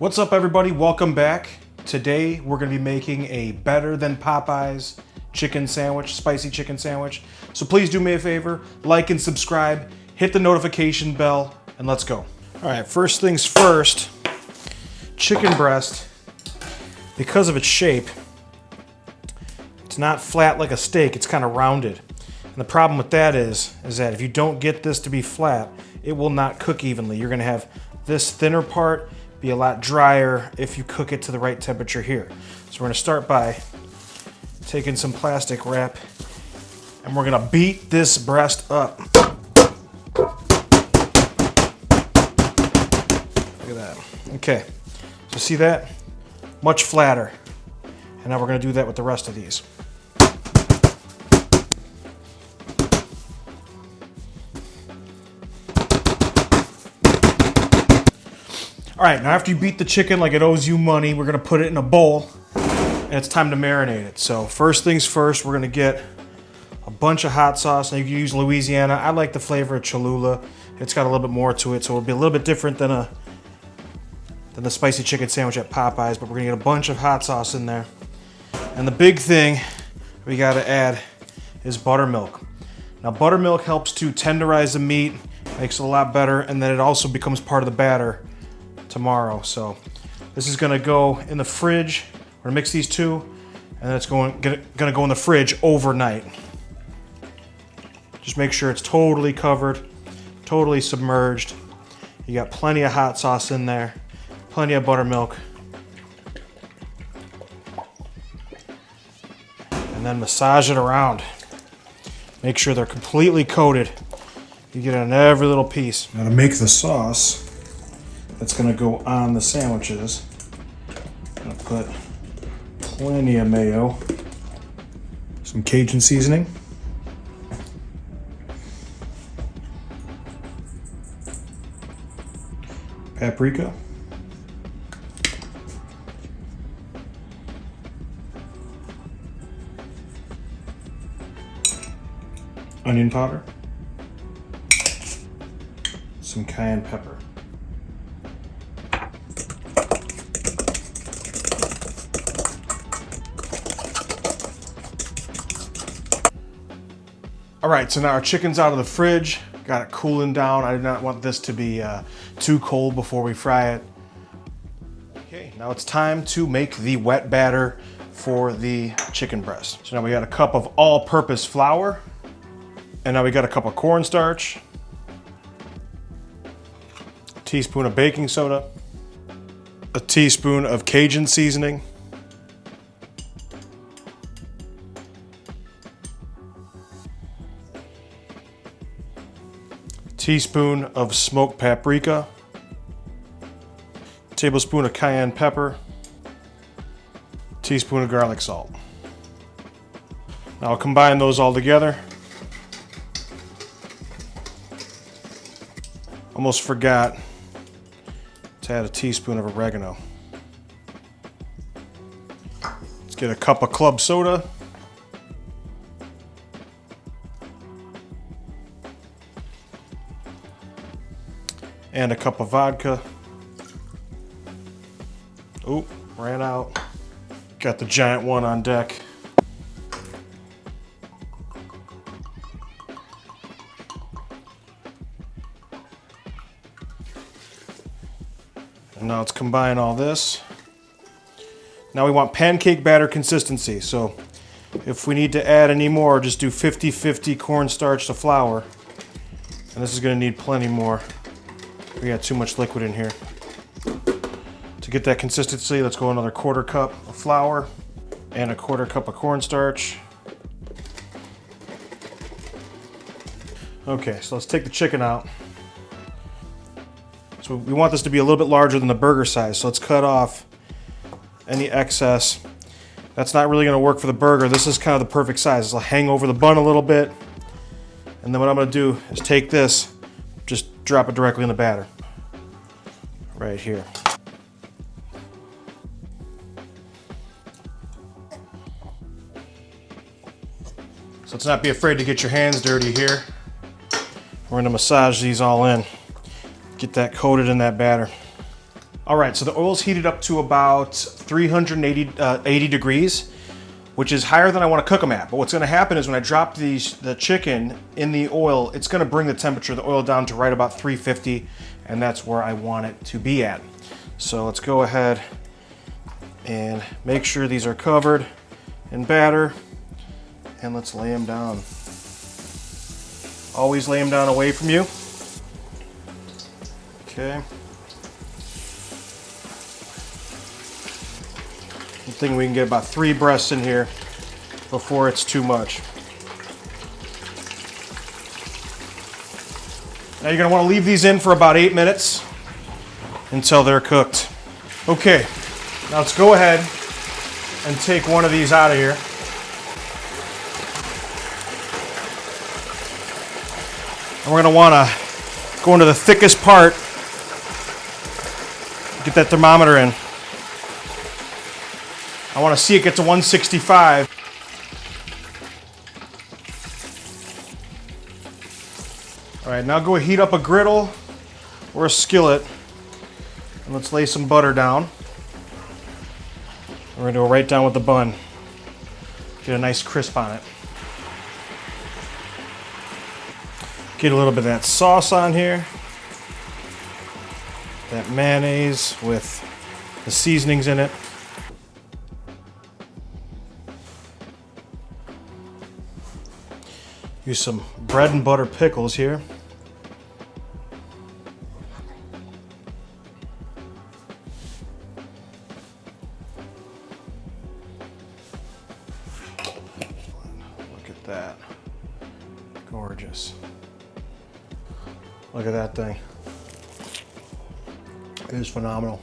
What's up, everybody? Welcome back. Today we're going to be making a better than Popeyes chicken sandwich, spicy chicken sandwich. So please do me a favor, like and subscribe, hit the notification bell, and let's go. All right, first things first, chicken breast, because of its shape, it's not flat like a steak, it's kind of rounded. And the problem with that is that if you don't get this to be flat, it will not cook evenly. You're gonna have this thinner part be a lot drier if you cook it to the right temperature here. So we're gonna start by taking some plastic wrap and we're gonna beat this breast up. Look at that. Okay, so see that? Much flatter. And now we're gonna do that with the rest of these. All right, now after you beat the chicken like it owes you money, we're gonna put it in a bowl and it's time to marinate it. So first things first, we're gonna get a bunch of hot sauce. Now you can use Louisiana. I like the flavor of Cholula. It's got a little bit more to it, so it'll be a little bit different than the spicy chicken sandwich at Popeyes, but we're gonna get a bunch of hot sauce in there. And the big thing we gotta add is buttermilk. Now buttermilk helps to tenderize the meat, makes it a lot better, and then it also becomes part of the batter tomorrow. So this is gonna go in the fridge. We're gonna mix these two, and then it's gonna go in the fridge overnight. Just make sure it's totally covered, totally submerged. You got plenty of hot sauce in there, plenty of buttermilk. And then massage it around. Make sure they're completely coated. You get it on every little piece. Now to make the sauce that's gonna go on the sandwiches, I'm gonna put plenty of mayo, some Cajun seasoning, paprika, onion powder, some cayenne pepper. All right, so now our chicken's out of the fridge, got it cooling down. I do not want this to be too cold before we fry it. Okay, now it's time to make the wet batter for the chicken breast. So now we got a cup of all-purpose flour, and now we got a cup of cornstarch, a teaspoon of baking soda, a teaspoon of Cajun seasoning, teaspoon of smoked paprika, tablespoon of cayenne pepper, teaspoon of garlic salt. Now I'll combine those all together. Almost forgot to add a teaspoon of oregano. Let's get a cup of club soda. And a cup of vodka. Oop, ran out. Got the giant one on deck. And now let's combine all this. Now we want pancake batter consistency. So if we need to add any more, just do 50-50 cornstarch to flour. And this is gonna need plenty more. We got too much liquid in here. To get that consistency, let's go another quarter cup of flour and a quarter cup of cornstarch. Okay, so let's take the chicken out. So we want this to be a little bit larger than the burger size, so let's cut off any excess. That's not really gonna work for the burger. This is kind of the perfect size. It'll hang over the bun a little bit. And then what I'm gonna do is take this, just drop it directly in the batter. Right here. So let's not be afraid to get your hands dirty here. We're gonna massage these all in. Get that coated in that batter. All right, so the oil's heated up to about 380 degrees, which is higher than I want to cook them at. But what's going to happen is when I drop the chicken in the oil, it's going to bring the temperature of the oil down to right about 350, and that's where I want it to be at. So let's go ahead and make sure these are covered in batter, and let's lay them down. Always lay them down away from you. Okay. I think we can get about 3 breasts in here before it's too much. Now you're gonna wanna leave these in for about 8 minutes until they're cooked. Okay, now let's go ahead and take one of these out of here. And we're gonna wanna go into the thickest part, get that thermometer in. I wanna see it get to 165. All right, now go heat up a griddle or a skillet, and let's lay some butter down. We're gonna go right down with the bun. Get a nice crisp on it. Get a little bit of that sauce on here. That mayonnaise with the seasonings in it. Use some bread and butter pickles here. Look at that. Gorgeous. Look at that thing. It is phenomenal.